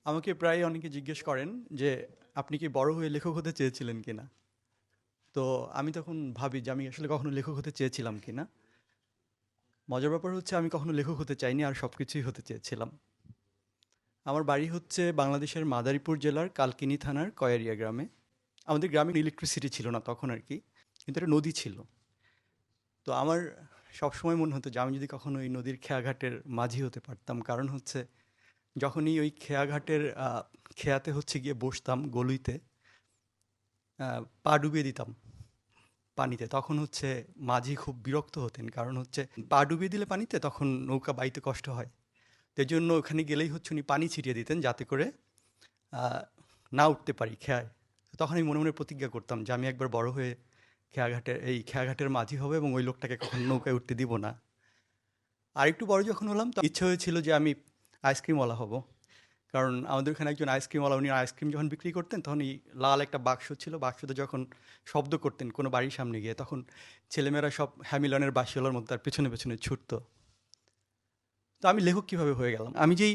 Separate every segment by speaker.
Speaker 1: আমাকে প্রায় অনেকে জিজ্ঞেস করেন যে আপনি কি বড় হয়ে লেখক হতে চেয়েছিলেন কিনা। তো আমি তখন ভাবি যে আমি আসলে কখনো লেখক হতে চেয়েছিলাম কিনা। মজার ব্যাপার হচ্ছে আমি কখনো লেখক হতে চাইনি, আর সব কিছুই হতে চেয়েছিলাম। আমার বাড়ি হচ্ছে বাংলাদেশের মাদারীপুর জেলার কালকিনি থানার কয়ারিয়া গ্রামে। আমাদের গ্রামে ইলেকট্রিসিটি ছিল না তখন আর কি, কিন্তু একটা নদী ছিল। তো আমার সবসময় মনে হতো যে আমি যদি কখনো ওই নদীর খেয়াঘাটের মাঝি হতে পারতাম। কারণ হচ্ছে যখনই ওই খেয়াঘাটের খেয়াতে হচ্ছে গিয়ে বসতাম গলুইতে, পা ডুবিয়ে দিতাম পানিতে, তখন হচ্ছে মাঝি খুব বিরক্ত হতেন। কারণ হচ্ছে পা ডুবিয়ে দিলে পানিতে তখন নৌকা বাইতে কষ্ট হয়। তো এই জন্য ওখানে গেলেই হচ্ছে উনি পানি ছিটিয়ে দিতেন যাতে করে আহ, না উঠতে পারি খেয়ায়। তো তখন আমি মনে মনে প্রতিজ্ঞা করতাম যে আমি একবার বড় হয়ে খেয়াঘাটের মাঝি হব এবং ওই লোকটাকে কখনো নৌকায় উঠতে দিব না। আর একটু বড় যখন হলাম তো ইচ্ছে হয়েছিল যে আমি আইসক্রিমওয়ালা হব। কারণ আমাদের ওখানে একজন আইসক্রিমওয়ালা, উনি আইসক্রিম যখন বিক্রি করতেন তখন এই লাল একটা বাক্স ছিল, বাক্সতে যখন শব্দ করতেন কোনো বাড়ির সামনে গিয়ে, তখন ছেলেমেয়েরা সব হ্যামিলনের বাঁশিওয়ালার মধ্যে তার পেছনে পেছনে ছুটতো। তো আমি লেখক কিভাবে হয়ে গেলাম? আমি যেই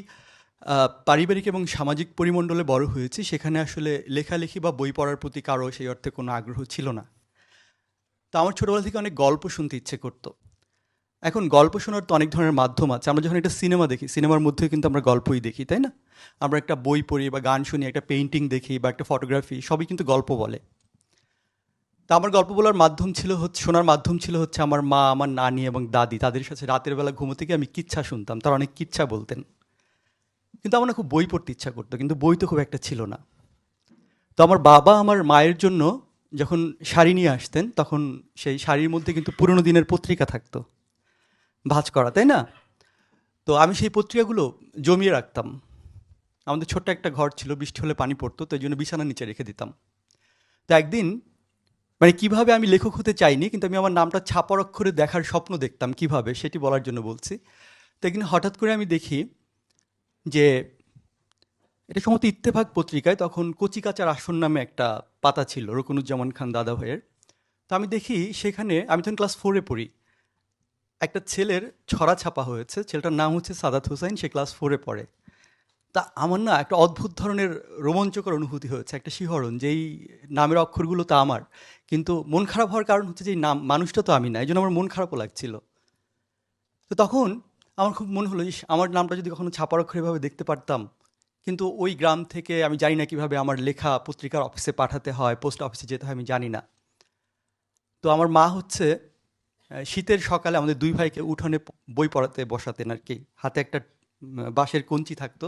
Speaker 1: পারিবারিক এবং সামাজিক পরিমণ্ডলে বড় হয়েছি সেখানে আসলে লেখালেখি বা বই পড়ার প্রতি কারো সেই অর্থে কোনো আগ্রহ ছিল না। তো আমার ছোটোবেলা থেকে অনেক গল্প শুনতে ইচ্ছে করতো। এখন গল্প শোনার তো অনেক ধরনের মাধ্যম আছে। আমরা যখন একটা সিনেমা দেখি, সিনেমার মধ্যে কিন্তু আমরা গল্পই দেখি, তাই না? আমরা একটা বই পড়ি বা গান শুনি, একটা পেইন্টিং দেখি বা একটা ফটোগ্রাফি, সবই কিন্তু গল্প বলে। তা আমার গল্প বলার মাধ্যম ছিল হচ্ছে, শোনার মাধ্যম ছিল হচ্ছে আমার মা, আমার নানি এবং দাদি। তাদের সাথে রাতের বেলা ঘুমোতে গিয়ে আমি কিচ্ছা শুনতাম, তারা অনেক কিচ্ছা বলতেন। কিন্তু আমার না খুব বই পড়তে ইচ্ছা করতো, কিন্তু বই তো খুব একটা ছিল না। তো আমার বাবা আমার মায়ের জন্য যখন শাড়ি নিয়ে আসতেন, তখন সেই শাড়ির মধ্যে কিন্তু পুরোনো দিনের পত্রিকা থাকতো, ভাঁজ করা, তাই না? তো আমি সেই পত্রিকাগুলো জমিয়ে রাখতাম। আমাদের ছোট্ট একটা ঘর ছিল, বৃষ্টি হলে পানি পড়তো, তো এই জন্য বিছানার নিচে রেখে দিতাম। তো একদিন, মানে কিভাবে আমি লেখক হতে চাইনি, কিন্তু আমি আমার নামটা ছাপার অক্ষরে দেখার স্বপ্ন দেখতাম, কিভাবে সেটি বলার জন্য বলছি। তো একদিন হঠাৎ করে আমি দেখি যে এটা সম্ভবত ইত্তেফাক পত্রিকায় তখন কচিকাচার আসন নামে একটা পাতা ছিল রকুনুজ্জামান খান দাদা ভাইয়ের। তো আমি দেখি সেখানে, আমি তখন ক্লাস 4-এ পড়ি, একটা ছেলের ছড়া ছাপা হয়েছে। ছেলেটার নাম হচ্ছে সাদাত হোসাইন, সে ক্লাস 4-এ পড়ে। তা আমার না একটা অদ্ভুত ধরনের রোমাঞ্চকর অনুভূতি হয়েছে, একটা শিহরণ, যেই নামের অক্ষরগুলো তো আমার, কিন্তু মন খারাপ হওয়ার কারণ হচ্ছে যে এই নাম মানুষটা তো আমি না, এই জন্য আমার মন খারাপও লাগছিল। তো তখন আমার খুব মনে হলো, ইস, আমার নামটা যদি কখনো ছাপার অক্ষরে এভাবে দেখতে পারতাম। কিন্তু ওই গ্রাম থেকে আমি জানি না কিভাবে আমার লেখা পত্রিকার অফিসে পাঠাতে হয়, পোস্ট অফিসে যেতে হয়, আমি জানি না। তো আমার মা হচ্ছে শীতের সকালে আমাদের দুই ভাইকে উঠোনে বই পড়াতে বসাতেন আর কি। হাতে একটা বাঁশের কঞ্চি থাকতো,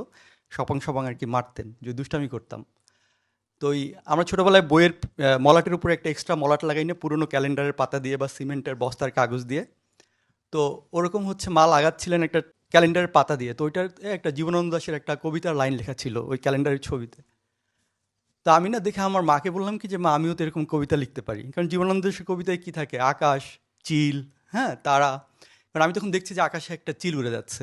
Speaker 1: সপাং সপাং আর কি মারতেন যদি দুষ্টামি করতাম। তো ওই আমরা ছোটোবেলায় বইয়ের মলাটের উপরে একটা এক্সট্রা মলাট লাগাই না, পুরোনো ক্যালেন্ডারের পাতা দিয়ে বা সিমেন্টের বস্তার কাগজ দিয়ে। তো ওরকম হচ্ছে মা লাগাচ্ছিলেন একটা ক্যালেন্ডারের পাতা দিয়ে। তো ওইটার একটা জীবনানন্দ দাশের একটা কবিতার লাইন লেখা ছিল ওই ক্যালেন্ডারের ছবিতে। তা আমি না দেখে আমার মাকে বললাম কি যে মা, আমিও তো এরকম কবিতা লিখতে পারি। কারণ জীবনানন্দ দাশের কবিতায় কী থাকে? আকাশ, চিল, হ্যাঁ, তারা। কারণ আমি তখন দেখছি যে আকাশে একটা চিল উড়ে যাচ্ছে।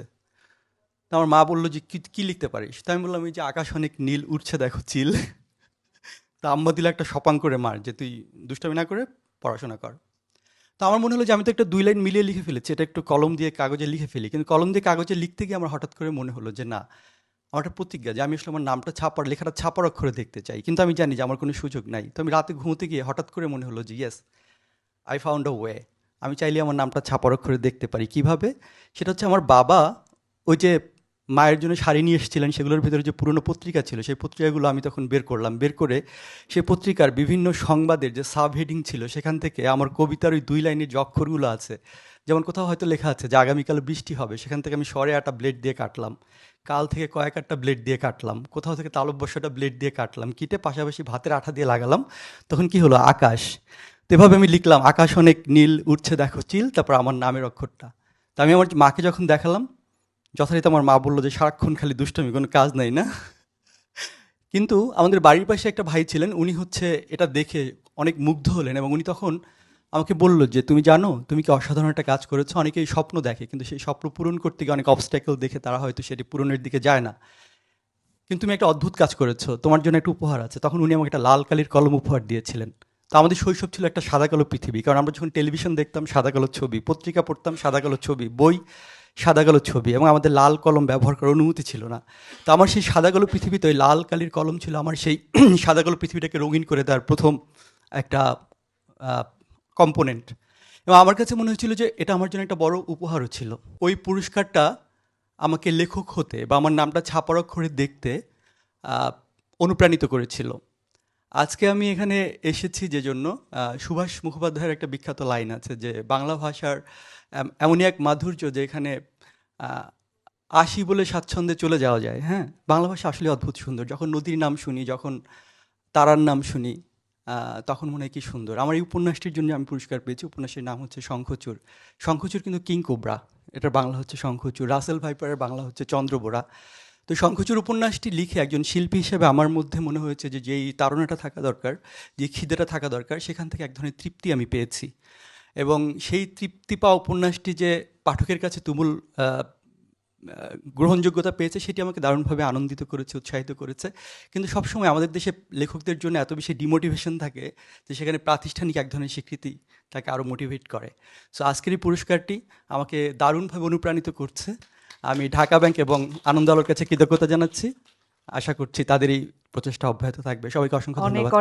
Speaker 1: তো আমার মা বললো যে কি কি লিখতে পারিস? তো আমি বললাম, এই যে আকাশ অনেক নীল, উঠছে দেখো চিল। তা আম্মা দিলে একটা সপাং করে মার যে তুই দুষ্টামি না করে পড়াশোনা কর। তো আমার মনে হলো যে আমি তো একটা 2 লাইন মিলিয়ে লিখে ফেলেছি, এটা একটু কলম দিয়ে কাগজে লিখে ফেলি। কিন্তু কলম দিয়ে কাগজে লিখতে গিয়ে আমার হঠাৎ করে মনে হলো যে না, আমার একটা প্রতিজ্ঞা যে আমি আসলে আমার নামটা ছাপার, লেখাটা ছাপার অক্ষরে দেখতে চাই। কিন্তু আমি জানি যে আমার কোনো সুযোগ নাই। তো আমি রাতে ঘুমোতে গিয়ে হঠাৎ করে মনে হলো যে yes, I found a way. আমি চাইলে আমার নামটা ছাপার অক্ষরে দেখতে পারি। কিভাবে? সেটা হচ্ছে আমার বাবা ওই যে মায়ের জন্য শাড়ি নিয়ে এসেছিলেন, সেগুলোর ভেতরে যে পুরনো পত্রিকা ছিল, সেই পত্রিকাগুলো আমি তখন বের করলাম। বের করে সেই পত্রিকার বিভিন্ন সংবাদের যে সাব হেডিং ছিল, সেখান থেকে আমার কবিতার ওই 2 লাইনের যে অক্ষরগুলো আছে, যেমন কোথাও হয়তো লেখা আছে যে আগামীকাল বৃষ্টি হবে, সেখান থেকে আমি সরে আটা ব্লেড দিয়ে কাটলাম। কাল থেকে কয়েক আটটা ব্লেড দিয়ে কাটলাম। কোথাও থেকে তালব্যস্যটা ব্লেড দিয়ে কাটলাম। কেটে পাশাপাশি ভাতের আঠা দিয়ে লাগালাম। তখন কি হলো? আকাশ। তো এভাবে আমি লিখলাম, আকাশ অনেক নীল, উঠছে দেখো চিল, তারপর আমার নামের অক্ষরটা। তা আমি আমার মাকে যখন দেখালাম, যথারীতি আমার মা বলল যে সারাক্ষণ খালি দুষ্টুমি, কোনো কাজ নাই না? কিন্তু আমাদের বাড়ির পাশে একটা ভাই ছিলেন, উনি হচ্ছে এটা দেখে অনেক মুগ্ধ হলেন এবং উনি তখন আমাকে বলল যে তুমি জানো তুমি কি অসাধারণ একটা কাজ করেছো। অনেকেই স্বপ্ন দেখে, কিন্তু সেই স্বপ্ন পূরণ করতে গিয়ে অনেক অবস্ট্যাকল দেখে তারা হয়তো সেটি পূরণের দিকে যায় না। কিন্তু তুমি একটা অদ্ভুত কাজ করেছো, তোমার জন্য একটা উপহার আছে। তখন উনি আমাকে একটা লাল কালির কলম উপহার দিয়েছিলেন। তো আমাদের শৈশব ছিল একটা সাদা কালো পৃথিবী, কারণ আমরা যখন টেলিভিশন দেখতাম সাদা কালো ছবি, পত্রিকা পড়তাম সাদা কালো ছবি, বই সাদা কালো ছবি, এবং আমাদের লাল কলম ব্যবহার করার অনুমতি ছিল না। তো আমার সেই সাদা কালো পৃথিবীতে ওই লাল কালির কলম ছিল আমার সেই সাদা কালো পৃথিবীটাকে রঙিন করে দেওয়ার প্রথম একটা কম্পোনেন্ট। এবং আমার কাছে মনে হয়েছিল যে এটা আমার জন্য একটা বড় উপহারও ছিল। ওই পুরস্কারটা আমাকে লেখক হতে বা আমার নামটা ছাপার অক্ষরে দেখতে অনুপ্রাণিত করেছিল। আজকে আমি এখানে এসেছি যে জন্য, সুভাষ মুখোপাধ্যায়ের একটা বিখ্যাত লাইন আছে যে বাংলা ভাষার এমনই এক মাধুর্য যে এখানে আসি বলে স্বাচ্ছন্দ্যে চলে যাওয়া যায়। হ্যাঁ, বাংলা ভাষা আসলে অদ্ভুত সুন্দর। যখন নদীর নাম শুনি, যখন তারার নাম শুনি, তখন মনে হয় কি সুন্দর। আমার এই উপন্যাসটির জন্য আমি পুরস্কার পেয়েছি। উপন্যাসের নাম হচ্ছে শঙ্খচূড়। শঙ্খচূড় কিন্তু কিং কোবরা, এটার বাংলা হচ্ছে শঙ্খচূড়। রাসেল ভাইপারের বাংলা হচ্ছে চন্দ্রবোরা। তো শঙ্খচূড় উপন্যাসটি লিখে একজন শিল্পী হিসেবে আমার মধ্যে মনে হয়েছে যে যেই তাড়নাটা থাকা দরকার, যে খিদেটা থাকা দরকার, সেখান থেকে এক ধরনের তৃপ্তি আমি পেয়েছি। এবং সেই তৃপ্তি পাওয়া উপন্যাসটি যে পাঠকের কাছে তুমুল গ্রহণযোগ্যতা পেয়েছে, সেটি আমাকে দারুণভাবে আনন্দিত করেছে, উৎসাহিত করেছে। কিন্তু সবসময় আমাদের দেশে লেখকদের জন্য এত বেশি ডিমোটিভেশন থাকে যে সেখানে প্রাতিষ্ঠানিক এক ধরনের স্বীকৃতি তাকে আরও মোটিভেট করে। সো আজকের এই পুরস্কারটি আমাকে দারুণভাবে অনুপ্রাণিত করছে। আমি ঢাকা ব্যাংক এবং আনন্দ আলোর কাছে কৃতজ্ঞতা জানাচ্ছি। আশা করছি তাদের এই প্রচেষ্টা অব্যাহত থাকবে। সবাইকে অসংখ্য
Speaker 2: অনেক
Speaker 1: ধন্যবাদ।